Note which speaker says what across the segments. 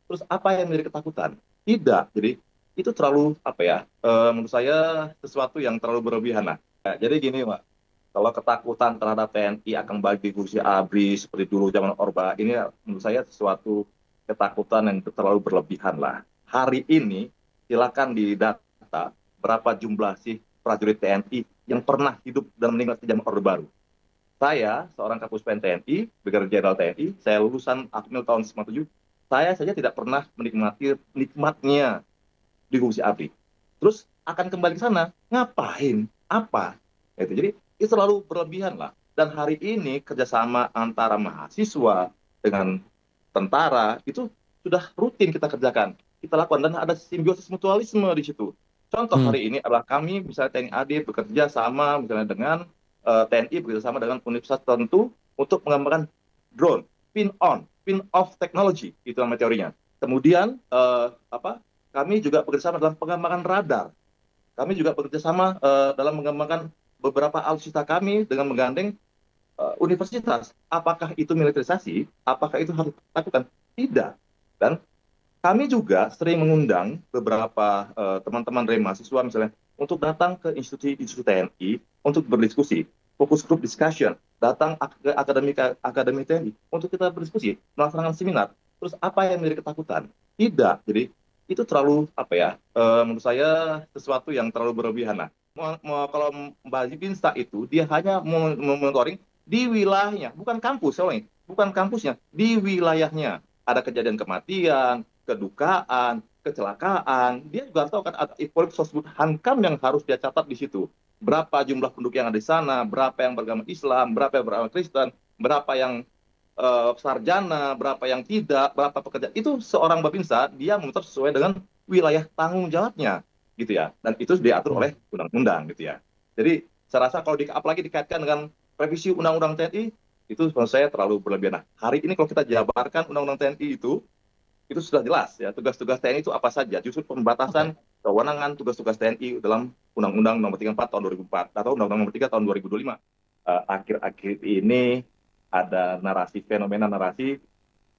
Speaker 1: Terus apa yang menjadi ketakutan? Tidak. Jadi itu terlalu apa ya? Menurut saya sesuatu yang terlalu berlebihan lah. Ya, jadi gini, Pak. Kalau ketakutan terhadap TNI akan bagi kursi ABRI seperti dulu zaman Orba, ini menurut saya sesuatu ketakutan yang terlalu berlebihan lah. Hari ini silakan didata berapa jumlah sih prajurit TNI yang pernah hidup dan meninggal di zaman Orde Baru. Saya, seorang Kapus Pen TNI, Brigadir Jenderal TNI, saya lulusan Akmil tahun 97, saya saja tidak pernah menikmati nikmatnya di fungsi ABRI. Terus akan kembali ke sana, ngapain? Apa? Itu. Jadi itu selalu berlebihan lah. Dan hari ini kerjasama antara mahasiswa dengan tentara itu sudah rutin kita kerjakan, kita lakukan dan ada simbiosis mutualisme di situ. Contoh
Speaker 2: Hmm.
Speaker 1: hari ini adalah kami misalnya TNI AD bekerja sama misalnya dengan TNI bekerja sama dengan universitas tertentu untuk mengembangkan drone, pin off technology itu nama teorinya. Kemudian kami juga bekerja sama dalam pengembangan radar. Kami juga bekerja sama dalam mengembangkan beberapa alutsista kami dengan menggandeng universitas. Apakah itu militerisasi? Apakah itu harus dilakukan? Tidak. Dan kami juga sering mengundang beberapa teman-teman dari mahasiswa misalnya untuk datang ke institusi TNI untuk berdiskusi, fokus group discussion, datang ke akademi TNI untuk kita berdiskusi, melaksanakan seminar. Terus apa yang menjadi ketakutan? Tidak. Jadi itu terlalu apa ya? Menurut saya sesuatu yang terlalu berlebihan lah. Kalau Mbak Binsa itu dia hanya memonitoring di wilayahnya, bukan kampus, soalnya bukan kampusnya, di wilayahnya ada kejadian kematian, kedukaan, kecelakaan, dia juga harus tahu kan ada equal sosbud Hankam yang harus dia catat di situ. Berapa jumlah penduduk yang ada di sana, berapa yang beragama Islam, berapa yang beragama Kristen, berapa yang sarjana, berapa yang tidak, berapa pekerja. Itu seorang babinsa dia memutar sesuai dengan wilayah tanggung jawabnya, gitu ya. Dan itu diatur
Speaker 2: Hmm.
Speaker 1: oleh undang-undang, gitu ya. Jadi saya rasa kalau apalagi dikaitkan dengan revisi undang-undang TNI, itu menurut saya terlalu berlebihan. Nah, hari ini kalau kita jabarkan undang-undang TNI itu sudah jelas ya tugas-tugas TNI itu apa saja. Justru
Speaker 2: Oke.
Speaker 1: pembatasan kewenangan tugas-tugas TNI dalam Undang-Undang Nomor 34 Tahun 2004 atau Undang-Undang Nomor 3 Tahun 2025. Akhir-akhir ini ada narasi fenomena narasi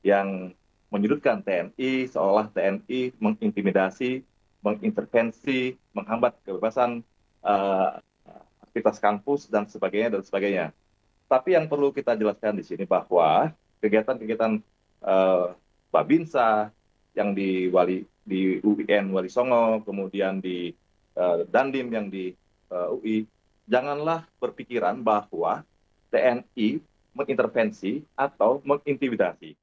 Speaker 1: yang menyudutkan TNI seolah TNI mengintimidasi, mengintervensi, menghambat kebebasan uh, aktivitas kampus dan sebagainya dan sebagainya. Tapi yang perlu kita jelaskan di sini bahwa kegiatan-kegiatan Babinsa yang di UIN Wali Songo, kemudian di Dandim yang di UI, janganlah berpikiran bahwa TNI mengintervensi atau mengintimidasi.